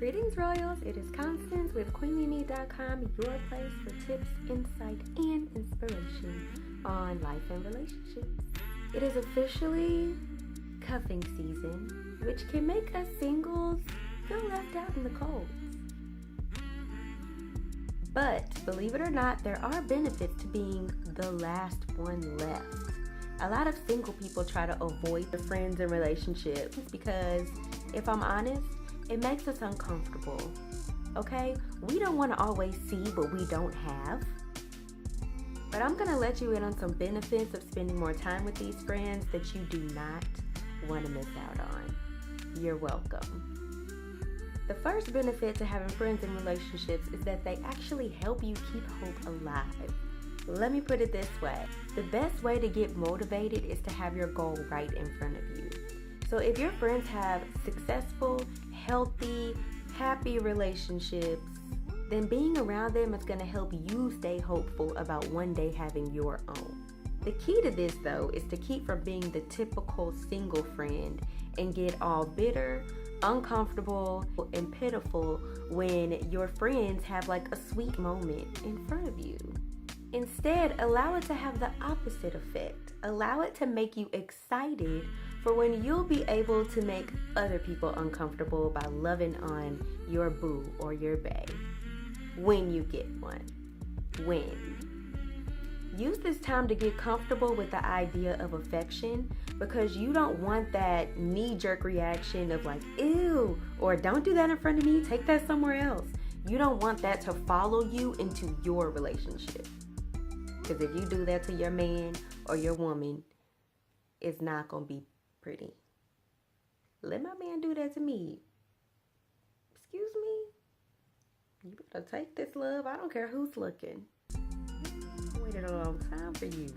Greetings, Royals. It is Constance with QueenlyMe.com, your place for tips, insight, and inspiration on life and relationships. It is officially cuffing season, which can make us singles feel left out in the cold. But believe it or not, there are benefits to being the last one left. A lot of single people try to avoid the friends and relationships because, if I'm honest, it makes us uncomfortable. Okay? We don't want to always see what we don't have. But I'm going to let you in on some benefits of spending more time with these friends that you do not want to miss out on. You're welcome. The first benefit to having friends and relationships is that they actually help you keep hope alive. Let me put it this way. The best way to get motivated is to have your goal right in front of you. So if your friends have successful, healthy, happy relationships, then being around them is going to help you stay hopeful about one day having your own. The key to this, though, is to keep from being the typical single friend and get all bitter, uncomfortable, and pitiful when your friends have like a sweet moment in front of you. Instead, allow it to have the opposite effect. Allow it to make you excited for when you'll be able to make other people uncomfortable by loving on your boo or your bae. When you get one. When. Use this time to get comfortable with the idea of affection because you don't want that knee-jerk reaction of like, ew, or don't do that in front of me, take that somewhere else. You don't want that to follow you into your relationship. Because if you do that to your man or your woman, it's not going to be pretty. Let my man do that to me. Excuse me? You better take this, love. I don't care who's looking. I waited a long time for you.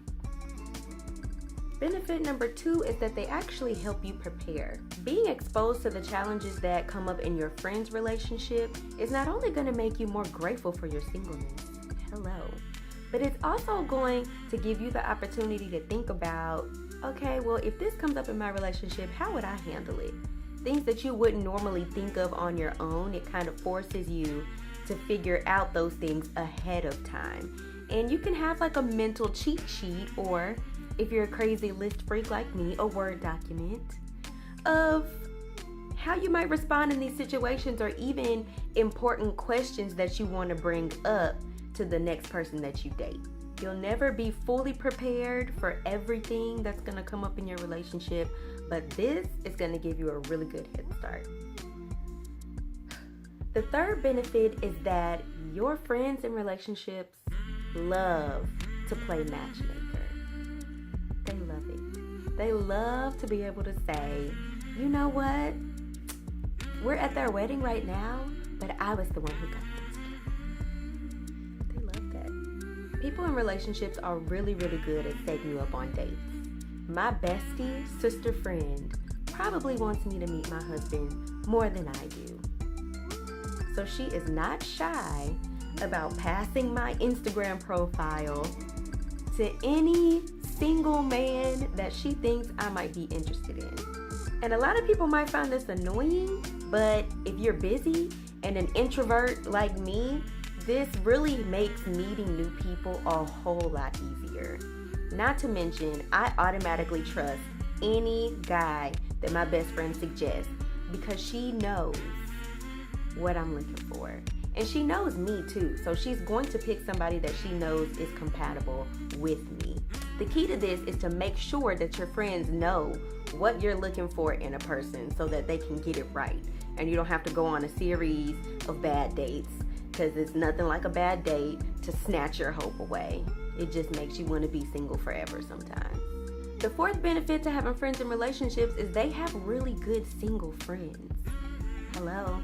Benefit number 2 is that they actually help you prepare. Being exposed to the challenges that come up in your friend's relationship is not only going to make you more grateful for your singleness. Hello. But it's also going to give you the opportunity to think about, okay, well, if this comes up in my relationship, how would I handle it? Things that you wouldn't normally think of on your own, it kind of forces you to figure out those things ahead of time. And you can have like a mental cheat sheet, or if you're a crazy list freak like me, a Word document of how you might respond in these situations, or even important questions that you want to bring up to the next person that you date. You'll never be fully prepared for everything that's going to come up in your relationship, but this is going to give you a really good head start. The third benefit is that your friends and relationships love to play matchmaker. They love it. They love to be able to say, you know what? We're at their wedding right now, but I was the one who got this. People in relationships are really, really good at setting you up on dates. My bestie, sister friend, probably wants me to meet my husband more than I do. So she is not shy about passing my Instagram profile to any single man that she thinks I might be interested in. And a lot of people might find this annoying, but if you're busy and an introvert like me, this really makes meeting new people a whole lot easier. Not to mention, I automatically trust any guy that my best friend suggests because she knows what I'm looking for. And she knows me too, so she's going to pick somebody that she knows is compatible with me. The key to this is to make sure that your friends know what you're looking for in a person so that they can get it right. And you don't have to go on a series of bad dates, because it's nothing like a bad date to snatch your hope away. It just makes you want to be single forever sometimes. The fourth benefit to having friends and relationships is they have really good single friends. Hello.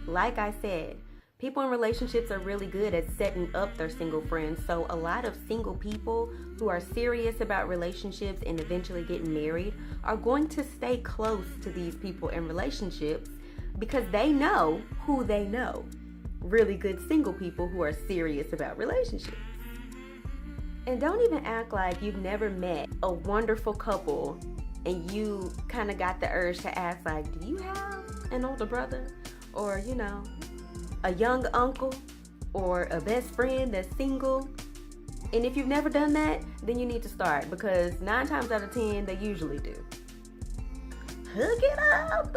Like I said, people in relationships are really good at setting up their single friends. So a lot of single people who are serious about relationships and eventually getting married are going to stay close to these people in relationships because they know who they know. Really good single people who are serious about relationships. And don't even act like you've never met a wonderful couple and you kind of got the urge to ask, like, do you have an older brother? or, a young uncle, or a best friend that's single. And if you've never done that, then you need to start, because 9 times out of 10, they usually do. Hook it up!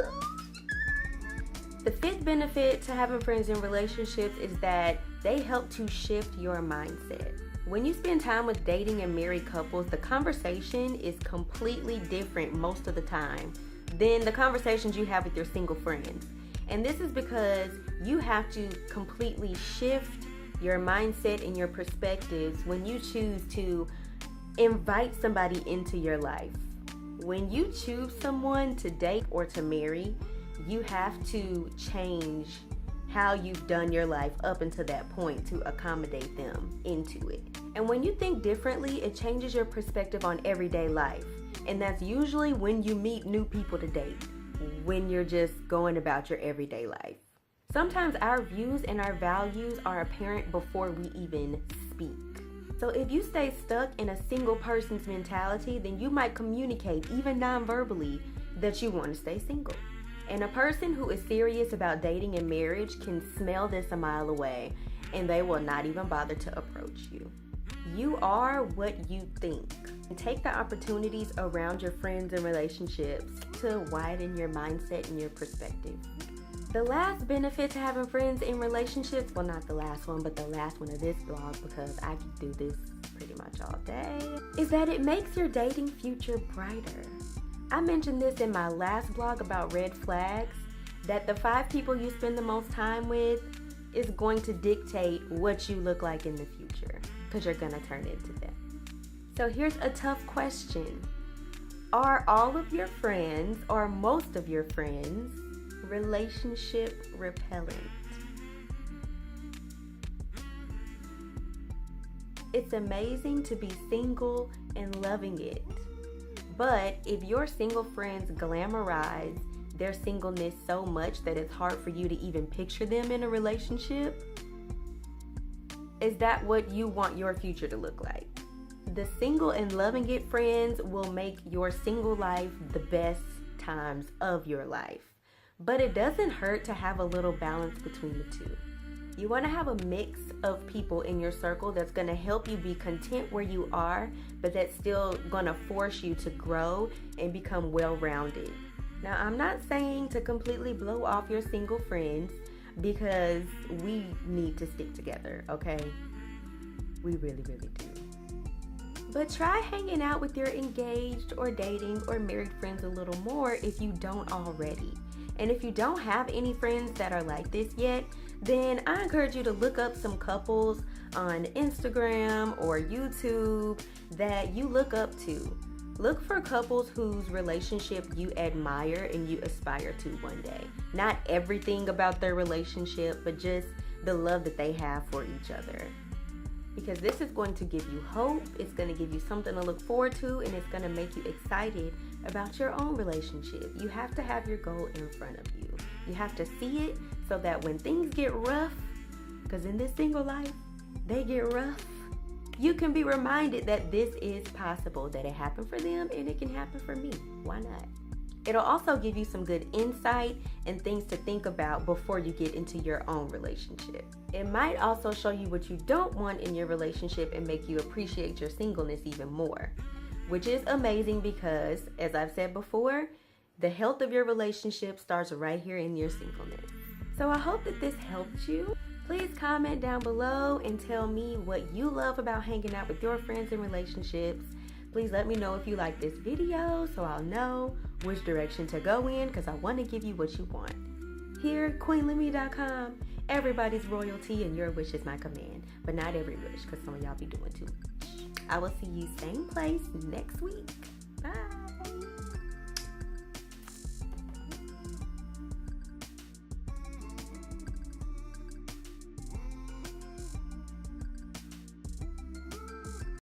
The 5th benefit to having friends in relationships is that they help to shift your mindset. When you spend time with dating and married couples, the conversation is completely different most of the time than the conversations you have with your single friends. And this is because you have to completely shift your mindset and your perspectives when you choose to invite somebody into your life. When you choose someone to date or to marry, you have to change how you've done your life up until that point to accommodate them into it. And when you think differently, it changes your perspective on everyday life. And that's usually when you meet new people to date, when you're just going about your everyday life. Sometimes our views and our values are apparent before we even speak. So if you stay stuck in a single person's mentality, then you might communicate, even non-verbally, that you want to stay single. And a person who is serious about dating and marriage can smell this a mile away, and they will not even bother to approach you. You are what you think. And take the opportunities around your friends and relationships to widen your mindset and your perspective. The last benefit to having friends in relationships, well, not the last one, but the last one of this blog, because I could do this pretty much all day, is that it makes your dating future brighter. I mentioned this in my last blog about red flags, that the 5 people you spend the most time with is going to dictate what you look like in the future, because you're going to turn into them. So here's a tough question. Are all of your friends, or most of your friends, relationship repellent? It's amazing to be single and loving it. But if your single friends glamorize their singleness so much that it's hard for you to even picture them in a relationship, is that what you want your future to look like? The single and loving it friends will make your single life the best times of your life. But it doesn't hurt to have a little balance between the two. You want to have a mix of people in your circle that's going to help you be content where you are, but that's still going to force you to grow and become well-rounded. Now, I'm not saying to completely blow off your single friends, because we need to stick together, okay? We really, really do. But try hanging out with your engaged or dating or married friends a little more if you don't already. And if you don't have any friends that are like this yet, then I encourage you to look up some couples on Instagram or YouTube that you look up to. Look for couples whose relationship you admire and you aspire to one day. Not everything about their relationship, but just the love that they have for each other. Because this is going to give you hope, it's going to give you something to look forward to, and it's going to make you excited about your own relationship. You have to have your goal in front of you. You have to see it so that when things get rough, because in this single life, they get rough, you can be reminded that this is possible, that it happened for them and it can happen for me. Why not? It'll also give you some good insight and things to think about before you get into your own relationship. It might also show you what you don't want in your relationship and make you appreciate your singleness even more, which is amazing because, as I've said before, the health of your relationship starts right here in your singleness. So I hope that this helped you. Please comment down below and tell me what you love about hanging out with your friends and relationships. Please let me know if you like this video so I'll know which direction to go in, because I want to give you what you want. Here at QueenLemme.com, everybody's royalty and your wish is my command. But not every wish, because some of y'all be doing too much. I will see you same place next week. Bye.